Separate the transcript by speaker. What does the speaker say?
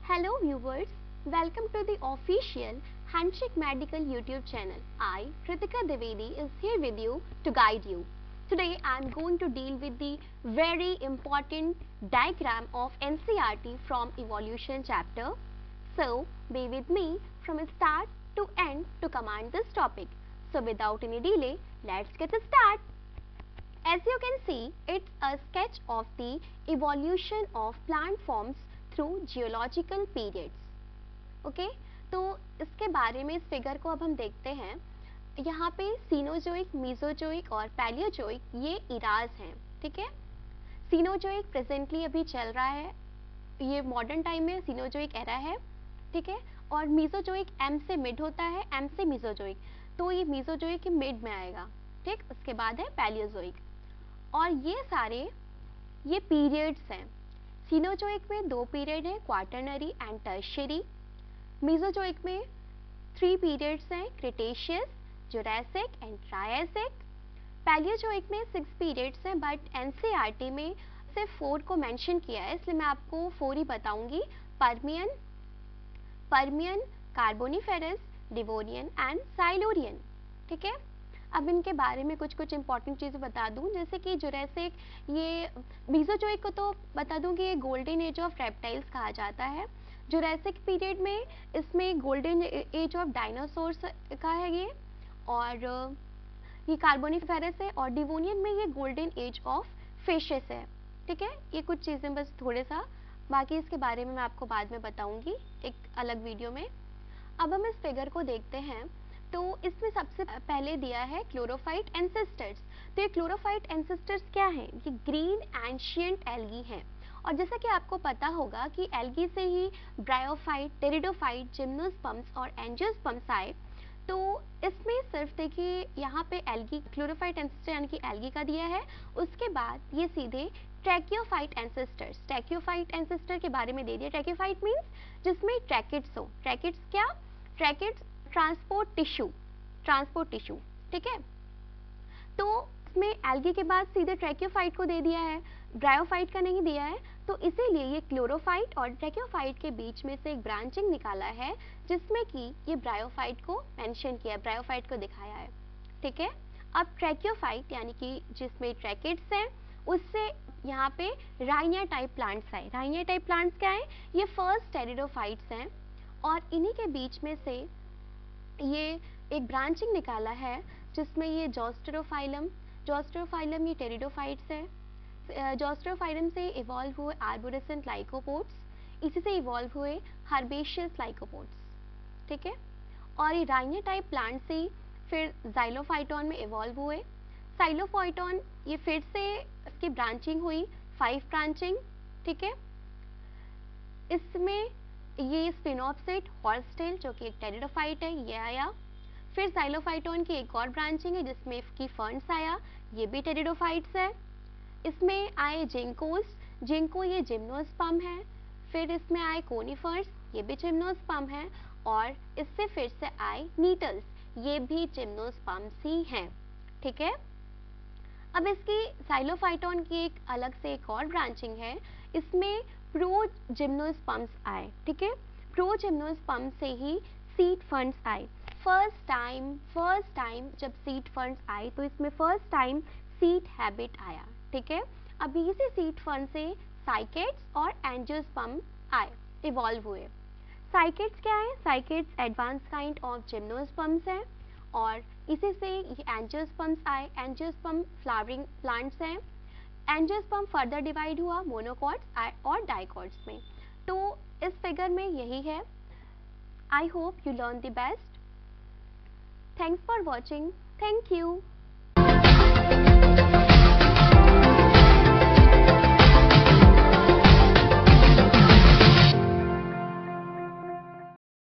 Speaker 1: Hello viewers, welcome to the official Handshake Medical YouTube channel. I, Kritika Devedi, is here with you to guide you. Today I am going to deal with the very important diagram of NCERT from Evolution chapter. So be with me from start to end to command this topic. So without any delay, let's get started. As you can see, it's a sketch of the evolution of plant forms through geological periods. Okay, तो इसके बारे में इस figure को अब हम देखते हैं। यहाँ पे सीनोजोइक, मीजोजोइक और पैलियोजोइक ये इराज हैं। ठीक है, सीनोजोइक प्रेजेंटली अभी चल रहा है, ये मॉडर्न टाइम में सीनोजोइक एरा है। ठीक है, और मीजोजोइक एम से मिड होता है, एम से मीजोजोइक, तो ये मीजोजोइक के मिड में आएगा। ठीक, उसके बाद है पैलियोजोइक। और ये सारे ये पीरियड्स हैं। सीनोजोइक में 2 पीरियड है, क्वाटरनरी एंड टर्शियरी। मीजोजोइक में 3 पीरियड्स हैं, Cretaceous, Jurassic and Triassic. Palaeozoic में 6 पीरियड्स हैं, बट एनसीईआरटी में सिर्फ 4 को मेंशन किया है, इसलिए मैं आपको 4 ही बताऊंगी। Permian, Carboniferous, Devonian and Silurian. ठीक है, अब इनके बारे में कुछ इंपॉर्टेंट चीज़ें बता दूं, जैसे कि जुरासिक, ये मीजोजोइक को तो बता दूं कि ये गोल्डन एज ऑफ रेप्टाइल्स कहा जाता है। जुरासिक पीरियड में इसमें गोल्डन एज ऑफ डायनासोर्स का है ये, और ये कार्बोनिफेरस है। और डिवोनियन में ये गोल्डन एज ऑफ फिशेस है। ठीक है, ये कुछ चीज़ें बस थोड़े सा, बाकी इसके बारे में मैं आपको बाद में बताऊँगी एक अलग वीडियो में। अब हम इस फिगर को देखते हैं, तो इसमें सबसे पहले दिया है क्लोरोफाइट एंसेस्टर्स। तो ये क्लोरोफाइट एंसेस्टर्स क्या हैं? ये ग्रीन एंशिएंट एल्गी हैं। और जैसा कि आपको पता होगा कि एल्गी से ही ब्रायोफाइट, टेरिडोफाइट, जिम्नोस्पर्म्स और एंजियोस्पर्म्स आए। तो इसमें सिर्फ देखिए यहाँ पे एल्गी, क्लोरोफाइट एंसेस्टर यानी कि एल्गी का दिया है। उसके बाद ये सीधे ट्रैकियोफाइट एंसेस्टर्स, ट्रैकियोफाइट एंसेस्टर के बारे में दे दिया। ट्रैकियोफाइट मीन्स जिसमें ट्रैकिड्स हो। ट्रैकिड्स क्या? Tracheids transport tissue. ठीक है, तो इसमें एल्गी के बाद सीधे ट्रैकियोफाइट को दे दिया है, ब्रायोफाइट का नहीं दिया है। तो इसीलिए ये क्लोरोफाइट और ट्रैकियोफाइट के बीच में से एक ब्रांचिंग निकाला है, जिसमें कि ये ब्रायोफाइट को मेंशन किया, ब्रायोफाइट को दिखाया है। ठीक है, अब ट्रैकियोफाइट यानी कि जिसमें ट्रैकिड्स हैं, उससे यहाँ पे राइनिया टाइप प्लांट्स आए। राइनिया टाइप प्लांट्स क्या है? ये फर्स्ट टेरिडोफाइट्स हैं, और इन्हीं के बीच में से ये एक ब्रांचिंग निकाला है, जिसमें ये जोस्टेरोफाइलम ये टेरिडोफाइट्स है। जोस्टेरोफाइलम से इवॉल्व हुए आर्बोरेसेंट लाइकोपोड्स, इसी से इवॉल्व हुए हर्बेशियस लाइकोपोड्स। ठीक है, और ये राइनिया टाइप प्लांट से फिर जाइलोफाइटॉन में इवॉल्व हुए। साइलोफाइटॉन ये फिर से इसकी ब्रांचिंग हुई, 5 ब्रांचिंग। ठीक है, इसमें ये स्पिनोप्सिड, हॉर्सटेल जो कि एक टेरिडोफाइट है, ये आया। फिर साइलोफाइटॉन की एक और ब्रांचिंग है जिसमें इसकी फर्न्स आया, ये भी टेरिडोफाइट्स है। इसमें आए जिंकोस, जिंको ये जिम्नोस्पर्म है। फिर इसमें आए कोनिफर्स, ये भी जिम्नोस्पर्म है। और इससे फिर से आए नीटल्स, ये भी जिम्नोस्पर्म्स ही हैं। ठीक है, अब इसकी साइलोफाइटॉन की एक अलग से एक और ब्रांचिंग है, इसमें प्रोजिम्नोस्पर्म्स आए। ठीक है, प्रोजिम्नोस्पर्म से ही सीड फंड्स आए। फर्स्ट टाइम जब सीड फंड्स आए तो इसमें फर्स्ट टाइम सीड हैबिट आया। ठीक है, अब इसी सीड फंड से साइकेट्स और एंजियोस्पर्म आए, इवॉल्व हुए। साइकेट्स क्या है? साइकेट्स एडवांस काइंड ऑफ जिम्नोस्पर्म्स हैं, और इसी से ये एंजियोस्पर्म्स आए। एंजियोस्पर्म फ्लावरिंग प्लांट्स हैं। एंजियोस्पर्म फर्दर डिवाइड हुआ मोनोकॉट्स और डाइकॉट्स में। तो इस फिगर में यही है। I hope you learn the best. Thanks for watching. Thank you.